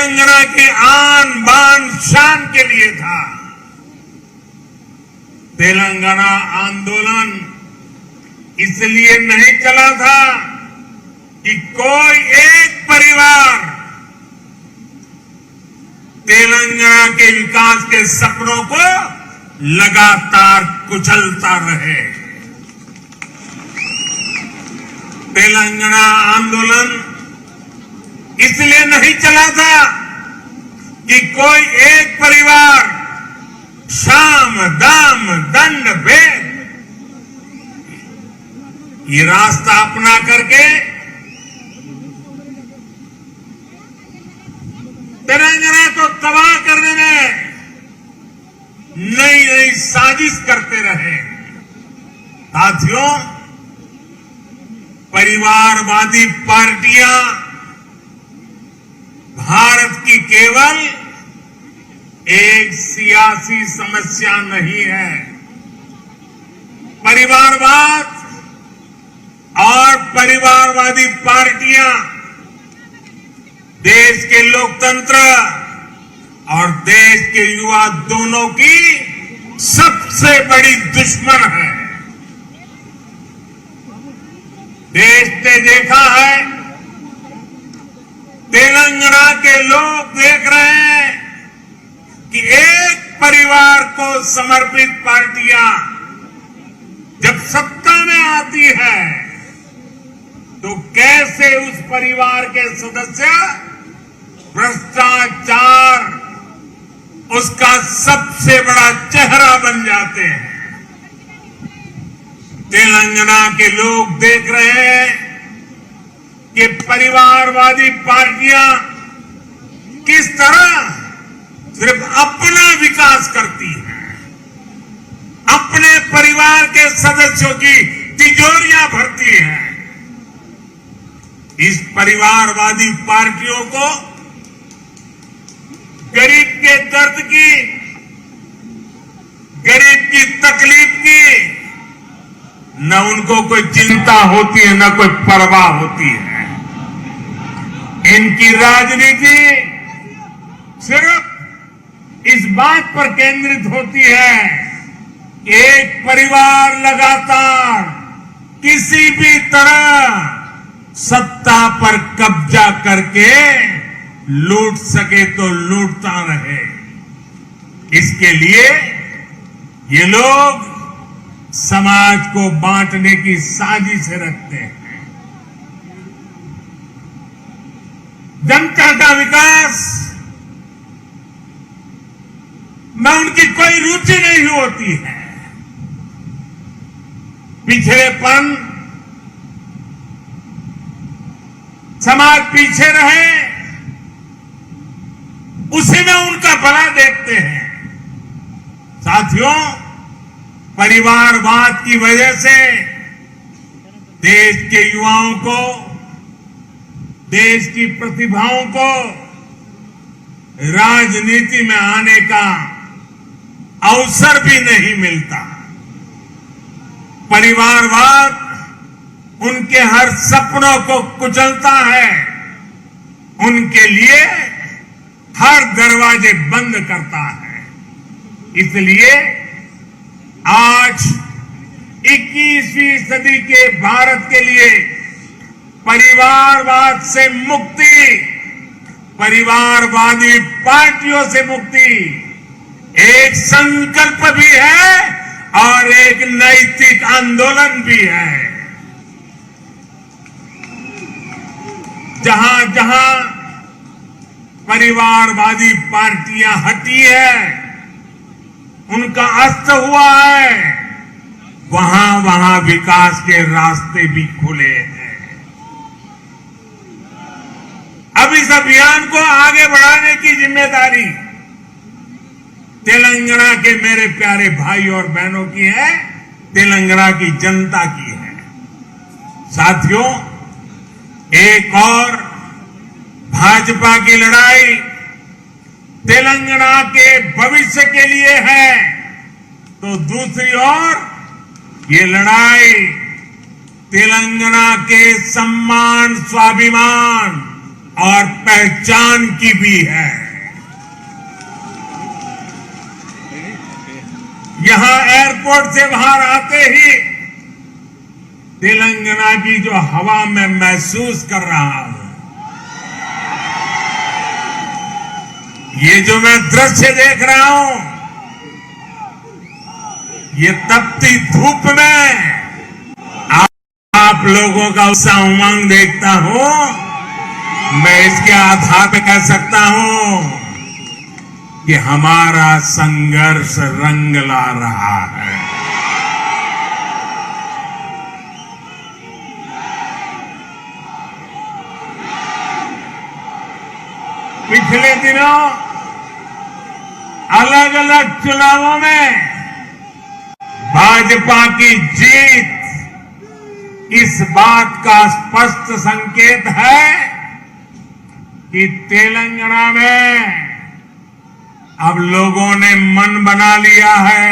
तेलंगाना की आन बान शान के लिए था। तेलंगाना आंदोलन इसलिए नहीं चला था कि कोई एक परिवार तेलंगाना के विकास के सपनों को लगातार कुचलता रहे। तेलंगाना आंदोलन इसलिए नहीं चला था कि कोई एक परिवार साम दाम दंड भेद ये रास्ता अपना करके तेलंगाना को तबाह करने में नई नई साजिश करते रहे। साथियों, परिवारवादी पार्टियां भारत की केवल एक सियासी समस्या नहीं है। परिवारवाद और परिवारवादी पार्टियां देश के लोकतंत्र और देश के युवा दोनों की सबसे बड़ी दुश्मन है। देश ने देखा है, तेलंगाना के लोग देख रहे हैं कि एक परिवार को समर्पित पार्टियां जब सत्ता में आती है तो कैसे उस परिवार के सदस्य भ्रष्टाचार उसका सबसे बड़ा चेहरा बन जाते हैं। तेलंगाना के लोग देख रहे हैं कि परिवारवादी पार्टियां किस तरह सिर्फ अपना विकास करती हैं, अपने परिवार के सदस्यों की तिजोरियां भरती हैं। इस परिवारवादी पार्टियों को गरीब के दर्द की, गरीब की तकलीफ की न उनको कोई चिंता होती है, न कोई परवाह होती है। इनकी राजनीति सिर्फ इस बात पर केंद्रित होती है कि एक परिवार लगातार किसी भी तरह सत्ता पर कब्जा करके लूट सके तो लूटता रहे। इसके लिए ये लोग समाज को बांटने की साजिश रखते हैं। जनता का विकास में उनकी कोई रुचि नहीं होती है। पिछड़ेपन, समाज पीछे रहे, उसी में उनका भला देखते हैं। साथियों, परिवारवाद की वजह से देश के युवाओं को, देश की प्रतिभाओं को राजनीति में आने का अवसर भी नहीं मिलता। परिवारवाद उनके हर सपनों को कुचलता है, उनके लिए हर दरवाजे बंद करता है। इसलिए आज 21वीं सदी के भारत के लिए परिवारवाद से मुक्ति, परिवारवादी पार्टियों से मुक्ति एक संकल्प भी है और एक नैतिक आंदोलन भी है। जहां जहां परिवारवादी पार्टियां हटी है, उनका अस्त हुआ है, वहां वहां विकास के रास्ते भी खुले हैं। अब इस अभियान को आगे बढ़ाने की जिम्मेदारी तेलंगाना के मेरे प्यारे भाई और बहनों की है, तेलंगाना की जनता की है। साथियों, एक और भाजपा की लड़ाई तेलंगाना के भविष्य के लिए है, तो दूसरी ओर ये लड़ाई तेलंगाना के सम्मान, स्वाभिमान और पहचान की भी है। यहां एयरपोर्ट से बाहर आते ही तेलंगाना की जो हवा में महसूस कर रहा हूं, ये जो मैं दृश्य देख रहा हूं, ये तपती धूप में आप लोगों का उत्साह उमंग देखता हूं। मैं इसके आधार पर कह सकता हूं कि हमारा संघर्ष रंग ला रहा है। पिछले दिनों अलग अलग चुनावों में भाजपा की जीत इस बात का स्पष्ट संकेत है कि तेलंगाना में अब लोगों ने मन बना लिया है।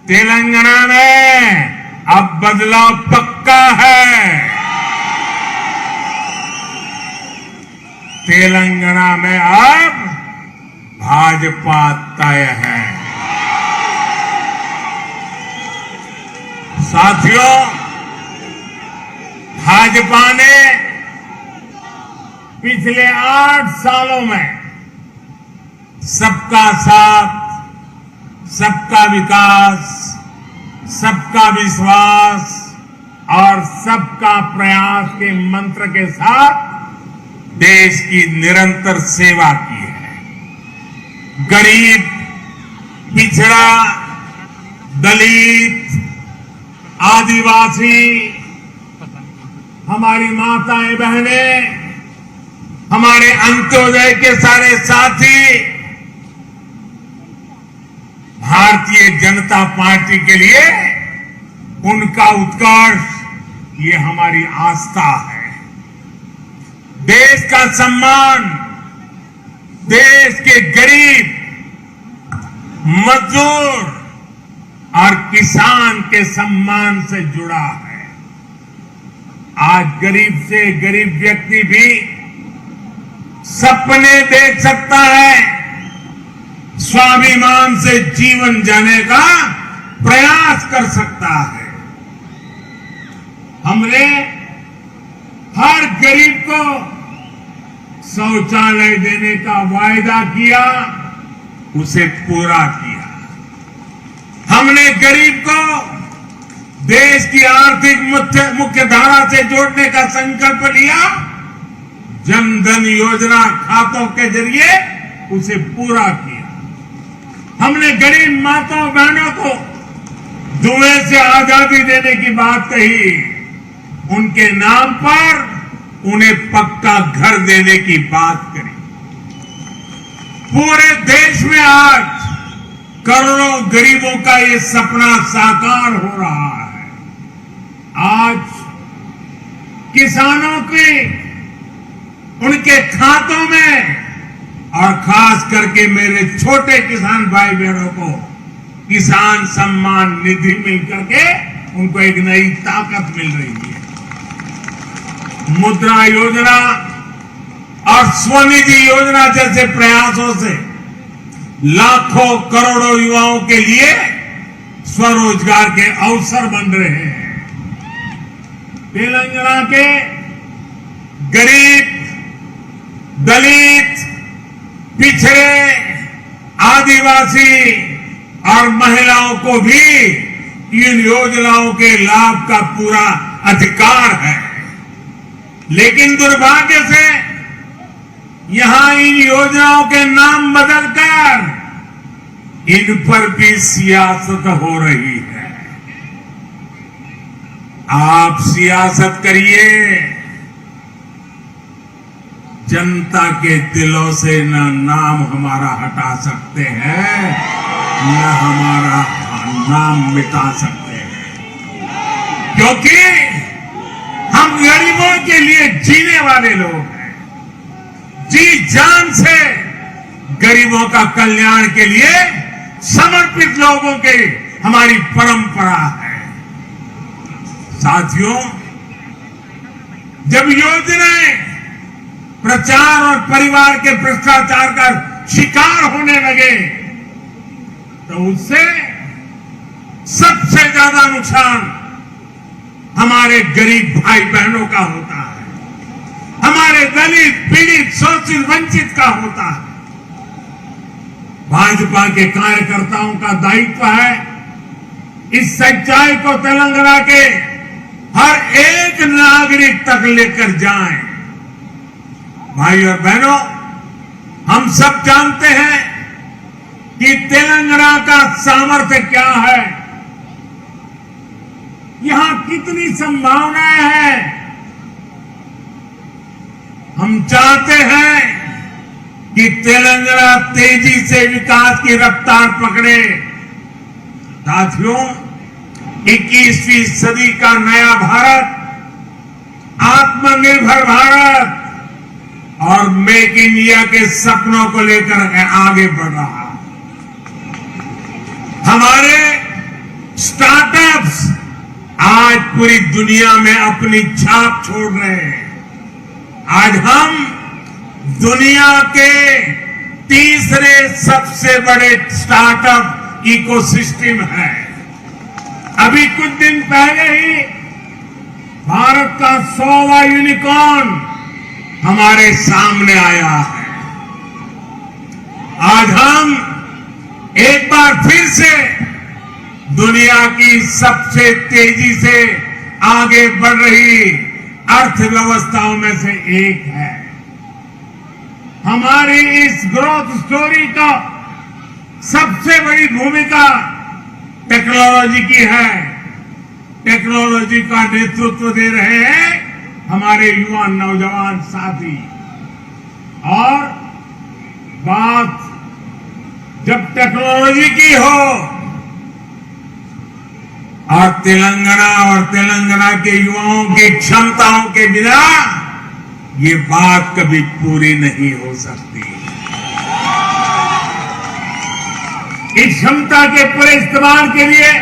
तेलंगाना में अब बदलाव पक्का है। तेलंगाना में अब भाजपा तय है। साथियों, भाजपा ने पिछले 8 सालों में सबका साथ, सबका विकास, सबका विश्वास और सबका प्रयास के मंत्र के साथ देश की निरंतर सेवा की है। गरीब, पिछड़ा, दलित, आदिवासी, हमारी माताएं बहनें, हमारे अंत्योदय के सारे साथी, भारतीय जनता पार्टी के लिए उनका उत्कर्ष ये हमारी आस्था है। देश का सम्मान देश के गरीब, मजदूर और किसान के सम्मान से जुड़ा है। आज गरीब से गरीब व्यक्ति भी सपने देख सकता है, स्वाभिमान से जीवन जीने का प्रयास कर सकता है। हमने हर गरीब को शौचालय देने का वायदा किया, उसे पूरा किया। हमने गरीब को देश की आर्थिक मुख्य धारा से जोड़ने का संकल्प लिया, जन धन योजना खातों के जरिए उसे पूरा किया। हमने गरीब माताओं बहनों को धुएं से आजादी देने की बात कही, उनके नाम पर उन्हें पक्का घर देने की बात करी। पूरे देश में आज करोड़ों गरीबों का ये सपना साकार हो रहा है। आज किसानों के उनके खातों में, और खास करके मेरे छोटे किसान भाई बहनों को किसान सम्मान निधि मिल करके उनको एक नई ताकत मिल रही है। मुद्रा योजना और स्वनिधि योजना जैसे प्रयासों से लाखों करोड़ों युवाओं के लिए स्वरोजगार के अवसर बन रहे हैं। तेलंगाना के गरीब, दलित, पिछड़े, आदिवासी और महिलाओं को भी इन योजनाओं के लाभ का पूरा अधिकार है। लेकिन दुर्भाग्य से यहां इन योजनाओं के नाम बदलकर इन पर भी सियासत हो रही है। आप सियासत करिए, जनता के दिलों से न नाम हमारा हटा सकते हैं, न हमारा नाम मिटा सकते हैं, क्योंकि हम गरीबों के लिए जीने वाले लोग हैं। जी जान से गरीबों का कल्याण के लिए समर्पित लोगों की हमारी परंपरा है। साथियों, जब योजनाएं प्रचार और परिवार के भ्रष्टाचार का शिकार होने लगे तो उससे सबसे ज्यादा नुकसान हमारे गरीब भाई बहनों का होता है, हमारे दलित, पीड़ित, शोषित, वंचित का होता है। भाजपा के कार्यकर्ताओं का दायित्व है इस सच्चाई को तेलंगाना के हर एक नागरिक तक लेकर जाएं। भाई और बहनों, हम सब जानते हैं कि तेलंगाना का सामर्थ्य क्या है, यहां कितनी संभावनाएं हैं। हम चाहते हैं कि तेलंगाना तेजी से विकास की रफ्तार पकड़े। साथियों, 21वीं सदी का नया भारत, आत्मनिर्भर भारत और मेक इन इंडिया के सपनों को लेकर आगे बढ़ रहा है। हमारे स्टार्टअप्स आज पूरी दुनिया में अपनी छाप छोड़ रहे हैं। आज हम दुनिया के तीसरे सबसे बड़े स्टार्टअप इकोसिस्टम है। अभी कुछ दिन पहले ही भारत का 100वां यूनिकॉर्न हमारे सामने आया है। आज हम एक बार फिर से दुनिया की सबसे तेजी से आगे बढ़ रही अर्थव्यवस्थाओं में से एक है। हमारी इस ग्रोथ स्टोरी का सबसे बड़ी भूमिका टेक्नोलॉजी की है। टेक्नोलॉजी का नेतृत्व दे रहे हैं हमारे युवा नौजवान साथी। और बात जब टेक्नोलॉजी की हो और तेलंगाना के युवाओं की क्षमताओं के बिना ये बात कभी पूरी नहीं हो सकती। इस क्षमता के पूरे इस्तेमाल के लिए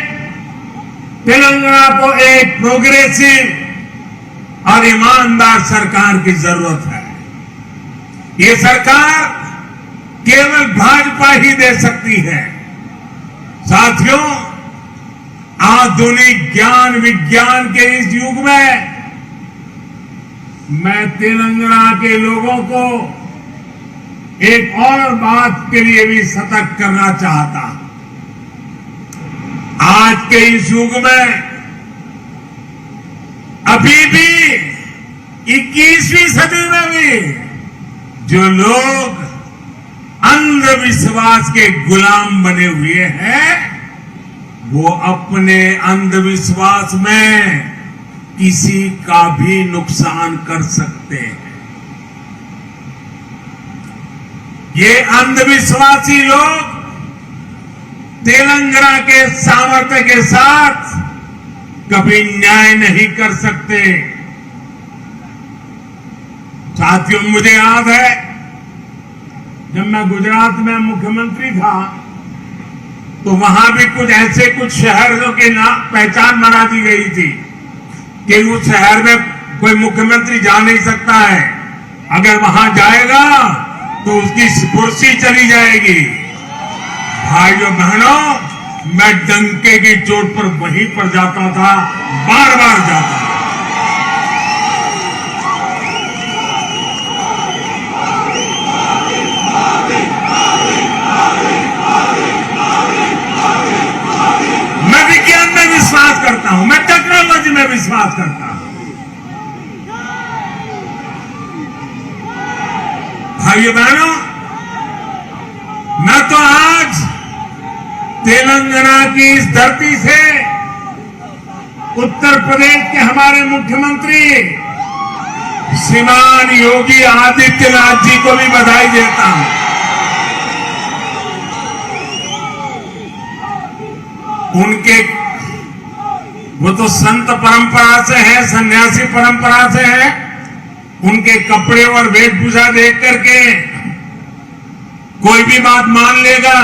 तेलंगाना को एक प्रोग्रेसिव और ईमानदार सरकार की जरूरत है। ये सरकार केवल भाजपा ही दे सकती है। साथियों, आधुनिक ज्ञान विज्ञान के इस युग में मैं तेलंगाना के लोगों को एक और बात के लिए भी सतर्क करना चाहता हूं। आज के इस युग में अभी भी 21वीं सदी में भी जो लोग अंधविश्वास के गुलाम बने हुए हैं, वो अपने अंधविश्वास में किसी का भी नुकसान कर सकते हैं। ये अंधविश्वासी लोग तेलंगाना के सामर्थ्य के साथ कभी न्याय नहीं कर सकते। साथियों, मुझे याद है जब मैं गुजरात में मुख्यमंत्री था तो वहां भी कुछ शहरों की पहचान बना दी गई थी कि उस शहर में कोई मुख्यमंत्री जा नहीं सकता है। अगर वहां जाएगा तो उसकी कुर्सी चली जाएगी। भाइयों बहनों, मैं डंके की चोट पर वहीं पर जाता था, बार बार जाता था। मैं विज्ञान में विश्वास करता हूं, मैं टेक्नोलॉजी में विश्वास करता हूं। भाइयों बहनों, मैं तो आज तेलंगाना की इस धरती से उत्तर प्रदेश के हमारे मुख्यमंत्री श्रीमान योगी आदित्यनाथ जी को भी बधाई देता हूं। उनके वो तो संत परंपरा से है, सन्यासी परंपरा से है। उनके कपड़े और वेशभूषा देख करके कोई भी बात मान लेगा।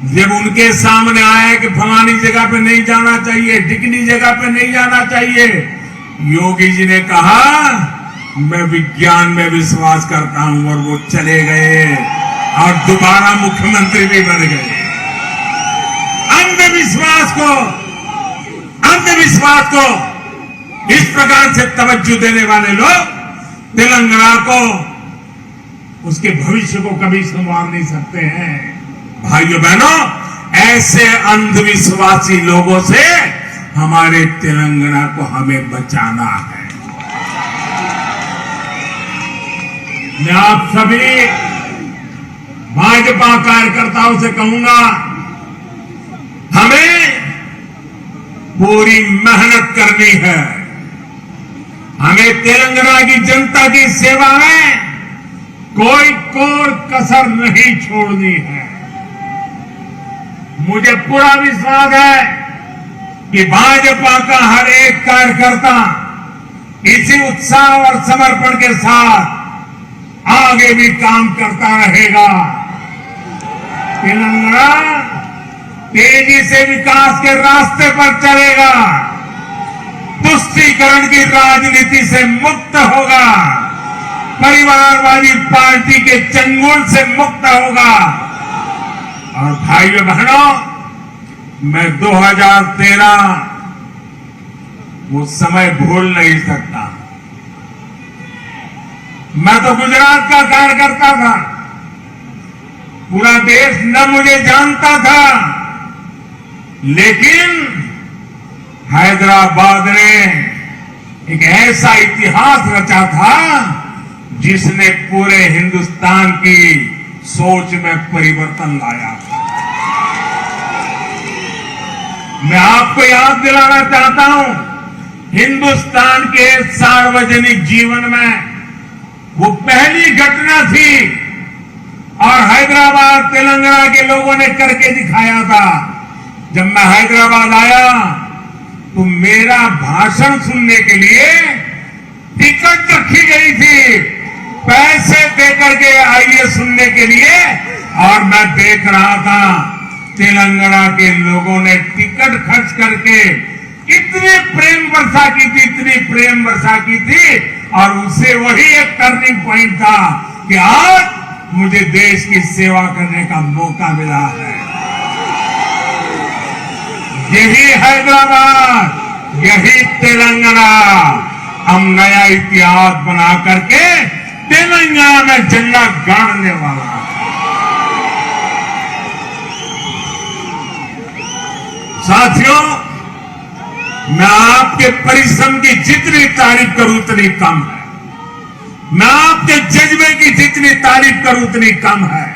जब उनके सामने आया कि फलानी जगह पे नहीं जाना चाहिए, ढिकनी जगह पे नहीं जाना चाहिए, योगी जी ने कहा मैं विज्ञान में विश्वास करता हूं, और वो चले गए और दोबारा मुख्यमंत्री भी बन गए। अंधविश्वास को इस प्रकार से तवज्जो देने वाले लोग तेलंगाना को, उसके भविष्य को कभी संवार नहीं सकते हैं। भाइयों बहनों, ऐसे अंधविश्वासी लोगों से हमारे तेलंगाना को हमें बचाना है। मैं आप सभी भाजपा कार्यकर्ताओं से कहूंगा, हमें पूरी मेहनत करनी है। हमें तेलंगाना की जनता की सेवा में कोई कोर कसर नहीं छोड़नी है। मुझे पूरा विश्वास है कि भाजपा का हर एक कार्यकर्ता इसी उत्साह और समर्पण के साथ आगे भी काम करता रहेगा। तेलंगाना तेजी से विकास के रास्ते पर चलेगा, तुष्टीकरण की राजनीति से मुक्त होगा, परिवारवादी पार्टी के चंगुल से मुक्त होगा। और भाइयों बहनों, मैं 2013 वो समय भूल नहीं सकता। मैं तो गुजरात का कार्यकर्ता था, पूरा देश न मुझे जानता था, लेकिन हैदराबाद ने एक ऐसा इतिहास रचा था जिसने पूरे हिंदुस्तान की सोच में परिवर्तन लाया। मैं आपको याद दिलाना चाहता हूं, हिंदुस्तान के सार्वजनिक जीवन में वो पहली घटना थी, और हैदराबाद तेलंगाना के लोगों ने करके दिखाया था। जब मैं हैदराबाद आया तो मेरा भाषण सुनने के लिए टिकट रखी गई थी, पैसे देकर के आइए सुनने के लिए, और मैं देख रहा था तेलंगाना के लोगों ने टिकट खर्च करके इतनी प्रेम वर्षा की थी, इतनी प्रेम वर्षा की थी, और उसे वही एक टर्निंग पॉइंट था कि आज मुझे देश की सेवा करने का मौका मिला है। यही हैदराबाद, यही तेलंगाना हम नया इतिहास बना करके तेलंगाना में झंडा गाड़ने वाला है। साथियों, मैं आपके परिश्रम की जितनी तारीफ करूं उतनी कम है, मैं आपके जज्बे की जितनी तारीफ करूं उतनी कम है,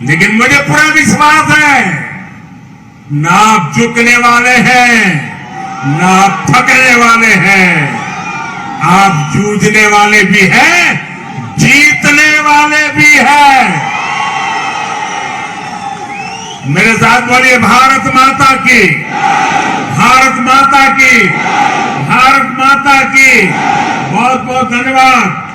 लेकिन मुझे पूरा विश्वास है ना आप झुकने वाले हैं, ना आप थकने वाले हैं, आप जूझने वाले भी हैं, जीतने वाले भी हैं। मेरे साथ बोलिए भारत माता की, भारत माता की, भारत माता की। बहुत बहुत धन्यवाद।